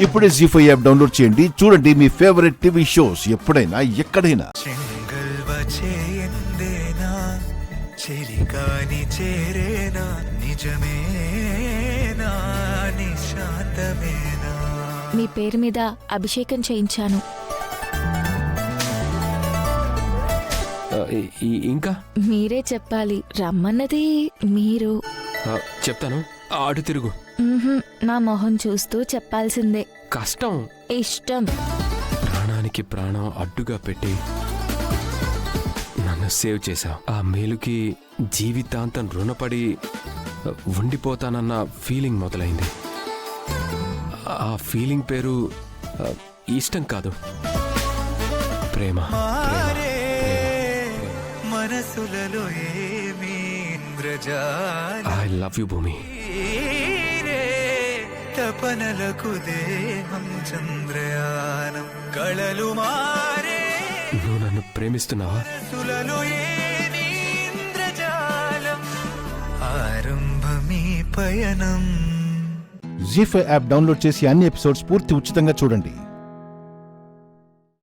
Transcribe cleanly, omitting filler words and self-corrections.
ఇప్పుడే జీ5 app download చేయండి. చూడండి మీ ఫేవరెట్ టీవీ షోస్ ఎప్పుడైనా ఎక్కడైనా. మీ పేరు మీద అభిషేకం చేయించాను. ఇంకా మీరే చెప్పాలి. రమ్మన్నది మీరు. చెప్తాను, అటు తిరుగు. నా మొహం చూస్తూ చెప్పాల్సిందే. కష్టం. ఇష్టం. ప్రాణానికి ప్రాణం అడ్డుగా పెట్టి నన్ను సేవ్ చేశావు. ఆ మేలుకి జీవితాంతం రుణపడి ఉండిపోతానన్న ఫీలింగ్ మొదలైంది. ఆ ఫీలింగ్ పేరు ఇష్టం కాదు, ప్రేమ. ఐ లవ్ యు భూమి. తపనలకు దేహం చంద్రయానం కళలు మారే. నువ్వు నన్ను ప్రేమిస్తున్నావా? ఆరంభమీ పయనం. జీ5 యాప్ డౌన్లోడ్ చేసి అన్ని ఎపిసోడ్స్ పూర్తి ఉచితంగా చూడండి.